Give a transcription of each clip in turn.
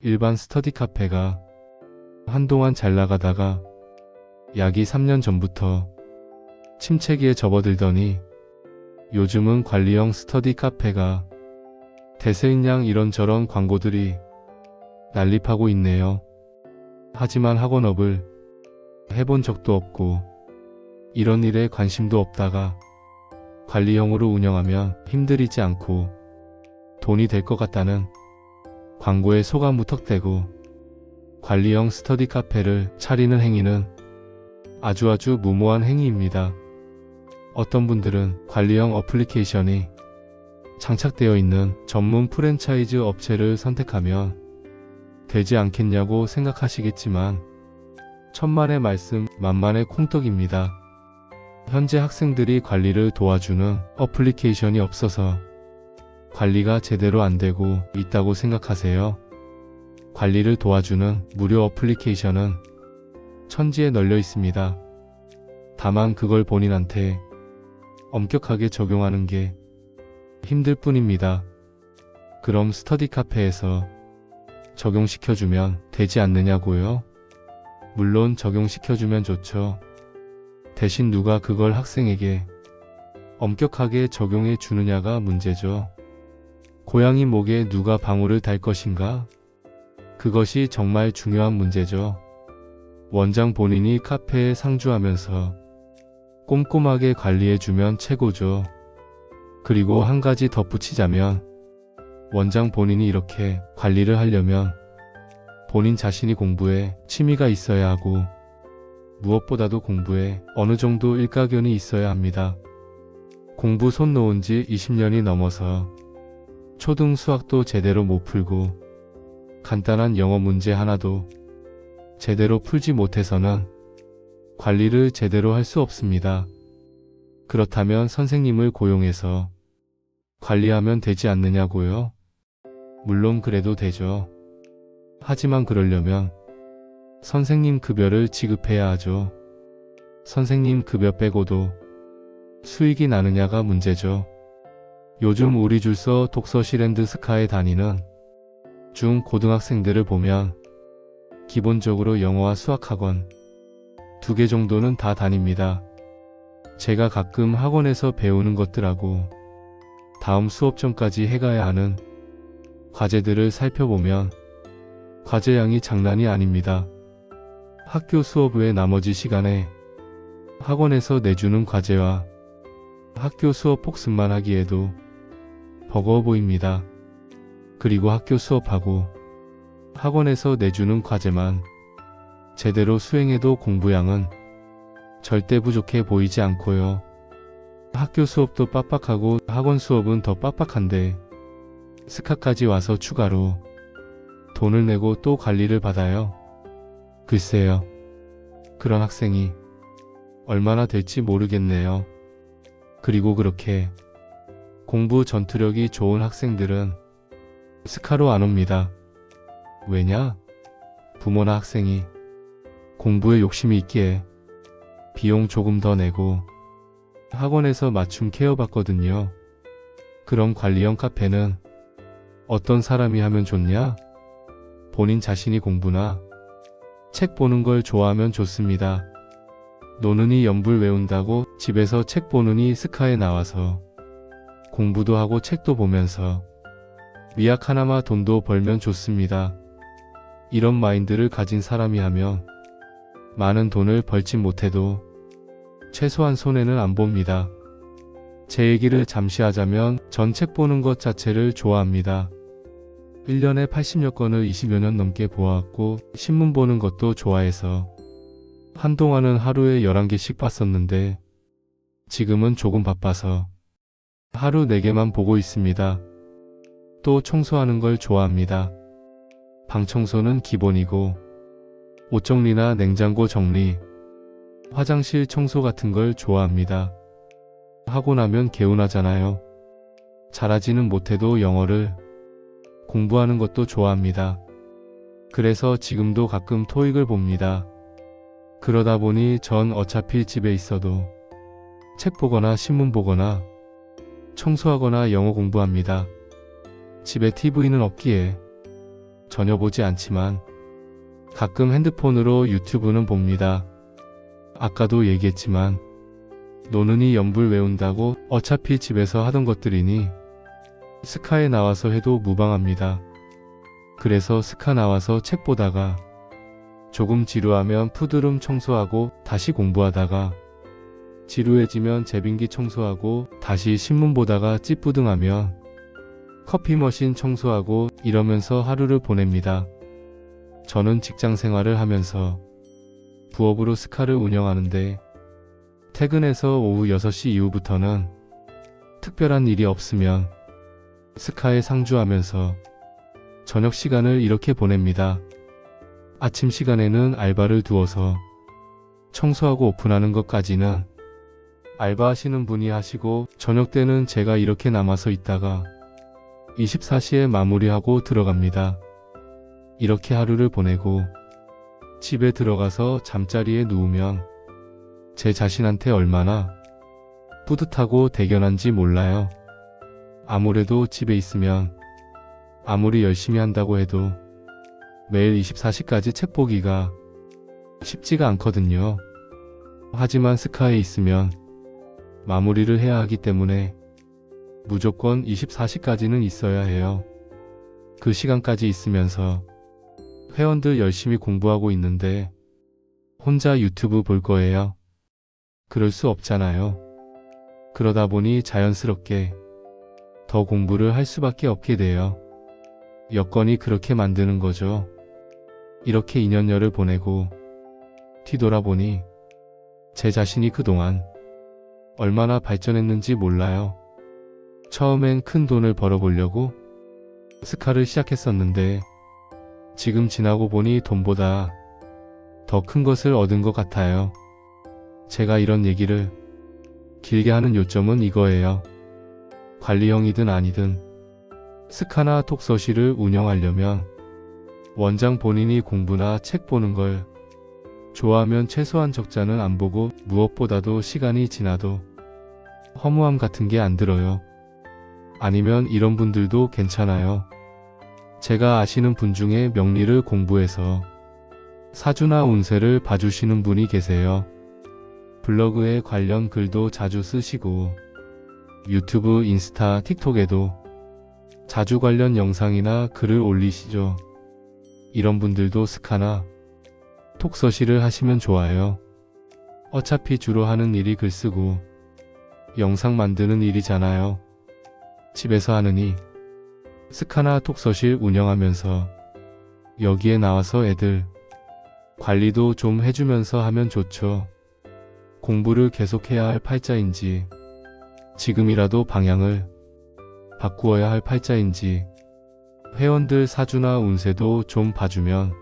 일반 스터디 카페가 한동안 잘 나가다가 약 3년 전부터 침체기에 접어들더니 요즘은 관리형 스터디 카페가 대세인 양 이런저런 광고들이 난립하고 있네요. 하지만 학원업을 해본 적도 없고 이런 일에 관심도 없다가 관리형으로 운영하면 힘들이지 않고 돈이 될 것 같다는 광고에 속아 무턱대고 관리형 스터디 카페를 차리는 행위는 아주 무모한 행위입니다. 어떤 분들은 관리형 어플리케이션이 장착되어 있는 전문 프랜차이즈 업체를 선택하면 되지 않겠냐고 생각하시겠지만 천만의 말씀 만만의 콩떡입니다. 현재 학생들이 관리를 도와주는 어플리케이션이 없어서 관리가 제대로 안 되고 있다고 생각하세요? 관리를 도와주는 무료 어플리케이션은 천지에 널려 있습니다. 다만 그걸 본인한테 엄격하게 적용하는 게 힘들 뿐입니다. 그럼 스터디 카페에서 적용시켜주면 되지 않느냐고요? 물론 적용시켜주면 좋죠. 대신 누가 그걸 학생에게 엄격하게 적용해 주느냐가 문제죠. 고양이 목에 누가 방울을 달 것인가? 그것이 정말 중요한 문제죠. 원장 본인이 카페에 상주하면서 꼼꼼하게 관리해주면 최고죠. 그리고 한 가지 덧붙이자면 원장 본인이 이렇게 관리를 하려면 본인 자신이 공부에 취미가 있어야 하고 무엇보다도 공부에 어느 정도 일가견이 있어야 합니다. 공부 손 놓은 지 20년이 넘어서 초등 수학도 제대로 못 풀고 간단한 영어 문제 하나도 제대로 풀지 못해서는 관리를 제대로 할 수 없습니다. 그렇다면 선생님을 고용해서 관리하면 되지 않느냐고요? 물론 그래도 되죠. 하지만 그러려면 선생님 급여를 지급해야 하죠. 선생님 급여 빼고도 수익이 나느냐가 문제죠. 요즘 우리 줄서 독서실앤드 스카에 다니는 중 고등학생들을 보면 기본적으로 영어와 수학학원 2개 정도는 다 다닙니다. 제가 가끔 학원에서 배우는 것들하고 다음 수업 전까지 해가야 하는 과제들을 살펴보면 과제량이 장난이 아닙니다. 학교 수업 외 나머지 시간에 학원에서 내주는 과제와 학교 수업 복습만 하기에도 버거워 보입니다. 그리고 학교 수업하고 학원에서 내주는 과제만 제대로 수행해도 공부량은 절대 부족해 보이지 않고요. 학교 수업도 빡빡하고 학원 수업은 더 빡빡한데 스카까지 와서 추가로 돈을 내고 또 관리를 받아요. 글쎄요. 그런 학생이 얼마나 될지 모르겠네요. 그리고 그렇게 공부 전투력이 좋은 학생들은 스카로 안 옵니다. 왜냐? 부모나 학생이 공부에 욕심이 있기에 비용 조금 더 내고 학원에서 맞춤 케어 받거든요. 그럼 관리형 카페는 어떤 사람이 하면 좋냐? 본인 자신이 공부나 책 보는 걸 좋아하면 좋습니다. 노는이 연불 외운다고 집에서 책 보느니 스카에 나와서 공부도 하고 책도 보면서 미약 하나마 돈도 벌면 좋습니다. 이런 마인드를 가진 사람이 하면 많은 돈을 벌진 못해도 최소한 손해는 안 봅니다. 제 얘기를 잠시 하자면 전 책 보는 것 자체를 좋아합니다. 1년에 80여 건을 20여 년 넘게 보아왔고 신문 보는 것도 좋아해서 한동안은 하루에 11개씩 봤었는데 지금은 조금 바빠서 하루 4개만 보고 있습니다. 또 청소하는 걸 좋아합니다. 방 청소는 기본이고 옷 정리나 냉장고 정리, 화장실 청소 같은 걸 좋아합니다. 하고 나면 개운하잖아요. 잘하지는 못해도 영어를 공부하는 것도 좋아합니다. 그래서 지금도 가끔 토익을 봅니다. 그러다 보니 전 어차피 집에 있어도 책 보거나 신문 보거나 청소하거나 영어 공부합니다. 집에 TV는 없기에 전혀 보지 않지만 가끔 핸드폰으로 유튜브는 봅니다. 아까도 얘기했지만 노는이 연불 외운다고 어차피 집에서 하던 것들이니 스카에 나와서 해도 무방합니다. 그래서 스카 나와서 책 보다가 조금 지루하면 푸드룸 청소하고 다시 공부하다가 지루해지면 제빙기 청소하고 다시 신문 보다가 찌뿌둥하면 커피 머신 청소하고 이러면서 하루를 보냅니다. 저는 직장 생활을 하면서 부업으로 스카를 운영하는데 퇴근해서 오후 6시 이후부터는 특별한 일이 없으면 스카에 상주하면서 저녁 시간을 이렇게 보냅니다. 아침 시간에는 알바를 두어서 청소하고 오픈하는 것까지는 알바하시는 분이 하시고 저녁 때는 제가 이렇게 남아서 있다가 24시에 마무리하고 들어갑니다. 이렇게 하루를 보내고 집에 들어가서 잠자리에 누우면 제 자신한테 얼마나 뿌듯하고 대견한지 몰라요. 아무래도 집에 있으면 아무리 열심히 한다고 해도 매일 24시까지 책 보기가 쉽지가 않거든요. 하지만 스카에 있으면 마무리를 해야 하기 때문에 무조건 24시까지는 있어야 해요. 그 시간까지 있으면서 회원들 열심히 공부하고 있는데 혼자 유튜브 볼 거예요. 그럴 수 없잖아요. 그러다 보니 자연스럽게 더 공부를 할 수밖에 없게 돼요. 여건이 그렇게 만드는 거죠. 이렇게 2년여를 보내고 뒤돌아보니 제 자신이 그동안 얼마나 발전했는지 몰라요. 처음엔 큰 돈을 벌어보려고 스카를 시작했었는데 지금 지나고 보니 돈보다 더 큰 것을 얻은 것 같아요. 제가 이런 얘기를 길게 하는 요점은 이거예요. 관리형이든 아니든 스카나 톡서실을 운영하려면 원장 본인이 공부나 책 보는 걸 좋아하면 최소한 적자는 안 보고 무엇보다도 시간이 지나도 허무함 같은 게 안 들어요. 아니면 이런 분들도 괜찮아요. 제가 아시는 분 중에 명리를 공부해서 사주나 운세를 봐주시는 분이 계세요. 블로그에 관련 글도 자주 쓰시고 유튜브, 인스타, 틱톡에도 자주 관련 영상이나 글을 올리시죠. 이런 분들도 스카나 톡서실을 하시면 좋아요. 어차피 주로 하는 일이 글 쓰고 영상 만드는 일이잖아요. 집에서 하느니 스카나 톡서실 운영하면서 여기에 나와서 애들 관리도 좀 해주면서 하면 좋죠. 공부를 계속해야 할 팔자인지 지금이라도 방향을 바꾸어야 할 팔자인지 회원들 사주나 운세도 좀 봐주면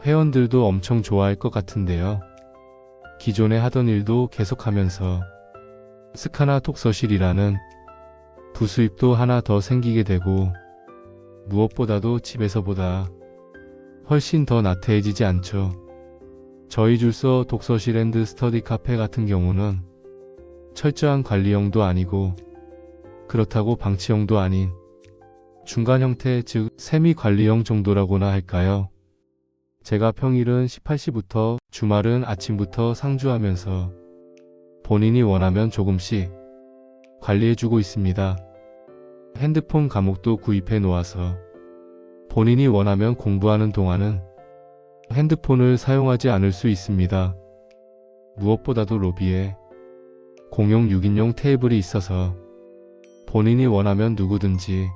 회원들도 엄청 좋아할 것 같은데요. 기존에 하던 일도 계속하면서 스카나 톡서실이라는 부수입도 하나 더 생기게 되고 무엇보다도 집에서보다 훨씬 더 나태해지지 않죠. 저희 줄서 독서실 앤드 스터디 카페 같은 경우는 철저한 관리형도 아니고 그렇다고 방치형도 아닌 중간 형태, 즉 세미 관리형 정도라고나 할까요? 제가 평일은 18시부터 주말은 아침부터 상주하면서 본인이 원하면 조금씩 관리해주고 있습니다. 핸드폰 감옥도 구입해 놓아서 본인이 원하면 공부하는 동안은 핸드폰을 사용하지 않을 수 있습니다. 무엇보다도 로비에 공용 6인용 테이블이 있어서 본인이 원하면 누구든지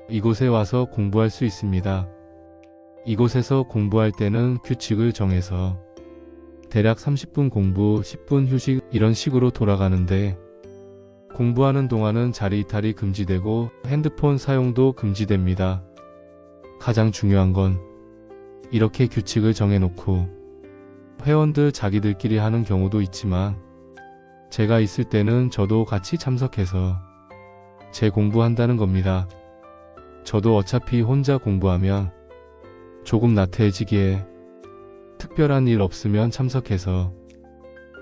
이곳에 와서 공부할 수 있습니다. 이곳에서 공부할 때는 규칙을 정해서 대략 30분 공부, 10분 휴식 이런 식으로 돌아가는데 공부하는 동안은 자리 이탈이 금지되고 핸드폰 사용도 금지됩니다. 가장 중요한 건 이렇게 규칙을 정해놓고 회원들 자기들끼리 하는 경우도 있지만 제가 있을 때는 저도 같이 참석해서 제 공부한다는 겁니다. 저도 어차피 혼자 공부하면 조금 나태해지기에 특별한 일 없으면 참석해서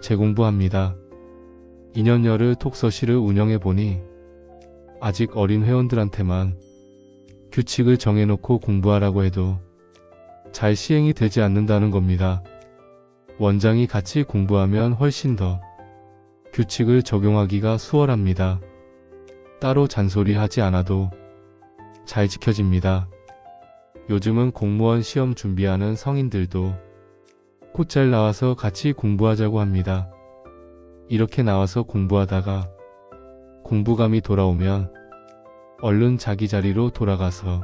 제 공부합니다. 2년여를 톡서실을 운영해보니 아직 어린 회원들한테만 규칙을 정해놓고 공부하라고 해도 잘 시행이 되지 않는다는 겁니다. 원장이 같이 공부하면 훨씬 더 규칙을 적용하기가 수월합니다. 따로 잔소리하지 않아도 잘 지켜집니다. 요즘은 공무원 시험 준비하는 성인들도 곧잘 나와서 같이 공부하자고 합니다. 이렇게 나와서 공부하다가 공부감이 돌아오면 얼른 자기 자리로 돌아가서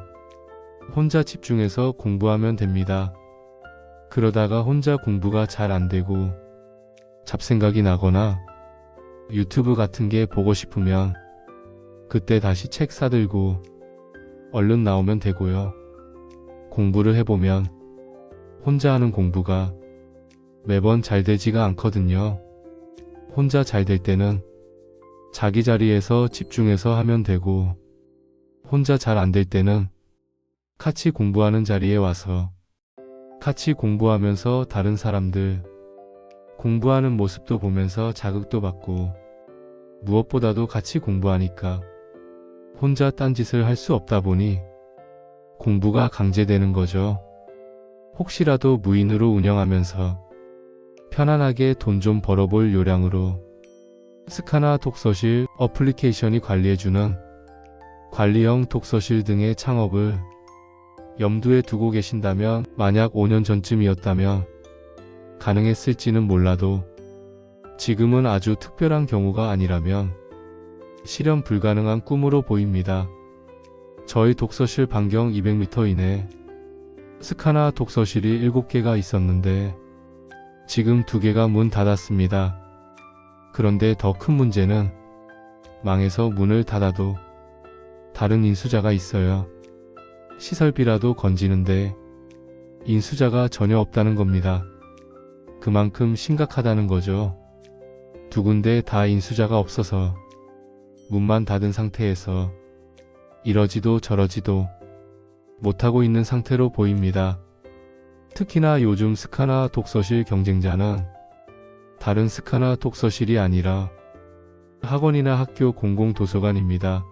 혼자 집중해서 공부하면 됩니다. 그러다가 혼자 공부가 잘 안 되고 잡생각이 나거나 유튜브 같은 게 보고 싶으면 그때 다시 책 사들고 얼른 나오면 되고요. 공부를 해보면 혼자 하는 공부가 매번 잘 되지가 않거든요. 혼자 잘 될 때는 자기 자리에서 집중해서 하면 되고, 혼자 잘 안 될 때는 같이 공부하는 자리에 와서 같이 공부하면서 다른 사람들 공부하는 모습도 보면서 자극도 받고, 무엇보다도 같이 공부하니까 혼자 딴짓을 할 수 없다 보니 공부가 강제되는 거죠. 혹시라도 무인으로 운영하면서 편안하게 돈 좀 벌어볼 요량으로 스카나 독서실 어플리케이션이 관리해주는 관리형 독서실 등의 창업을 염두에 두고 계신다면, 만약 5년 전쯤이었다면 가능했을지는 몰라도 지금은 아주 특별한 경우가 아니라면 실현 불가능한 꿈으로 보입니다. 저희 독서실 반경 200m 이내 스카나 독서실이 7개가 있었는데 지금 2개가 문 닫았습니다. 그런데 더 큰 문제는 망해서 문을 닫아도 다른 인수자가 있어요. 시설비라도 건지는데 인수자가 전혀 없다는 겁니다. 그만큼 심각하다는 거죠. 2군데 다 인수자가 없어서 문만 닫은 상태에서 이러지도 저러지도 못하고 있는 상태로 보입니다. 특히나 요즘 스카나 독서실 경쟁자는 다른 스카나 독서실이 아니라 학원이나 학교 공공도서관입니다.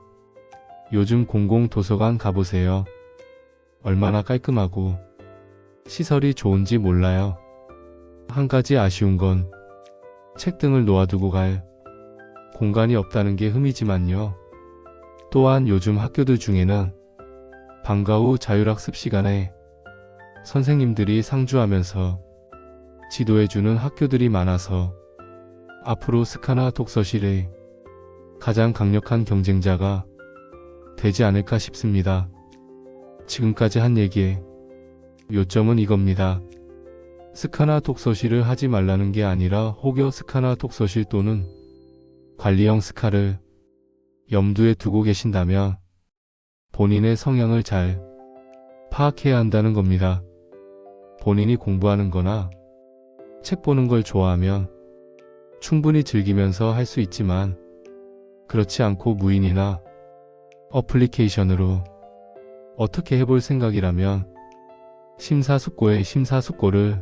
요즘 공공도서관 가보세요. 얼마나 깔끔하고 시설이 좋은지 몰라요. 한 가지 아쉬운 건 책 등을 놓아두고 갈 공간이 없다는 게 흠이지만요. 또한 요즘 학교들 중에는 방과 후 자율학습 시간에 선생님들이 상주하면서 지도해주는 학교들이 많아서 앞으로 스카나 독서실의 가장 강력한 경쟁자가 되지 않을까 싶습니다. 지금까지 한 얘기의 요점은 이겁니다. 스카나 독서실을 하지 말라는 게 아니라 혹여 스카나 독서실 또는 관리형 스카를 염두에 두고 계신다면 본인의 성향을 잘 파악해야 한다는 겁니다. 본인이 공부하는 거나 책 보는 걸 좋아하면 충분히 즐기면서 할 수 있지만, 그렇지 않고 무인이나 어플리케이션으로 어떻게 해볼 생각이라면 심사숙고에 심사숙고를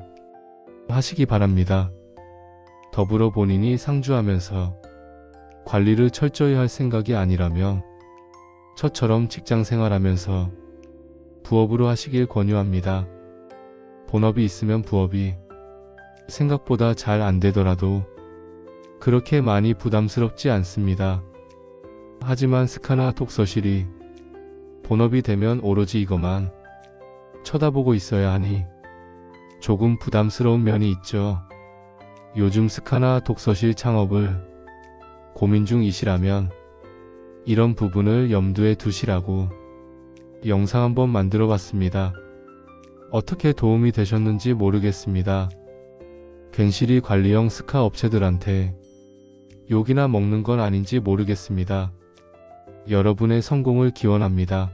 하시기 바랍니다. 더불어 본인이 상주하면서 관리를 철저히 할 생각이 아니라면 저처럼 직장 생활하면서 부업으로 하시길 권유합니다. 본업이 있으면 부업이 생각보다 잘 안 되더라도 그렇게 많이 부담스럽지 않습니다. 하지만 스카나 독서실이 본업이 되면 오로지 이것만 쳐다보고 있어야 하니 조금 부담스러운 면이 있죠. 요즘 스카나 독서실 창업을 고민 중이시라면 이런 부분을 염두에 두시라고 영상 한번 만들어 봤습니다. 어떻게 도움이 되셨는지 모르겠습니다. 괜시리 관리형 스카 업체들한테 욕이나 먹는 건 아닌지 모르겠습니다. 여러분의 성공을 기원합니다.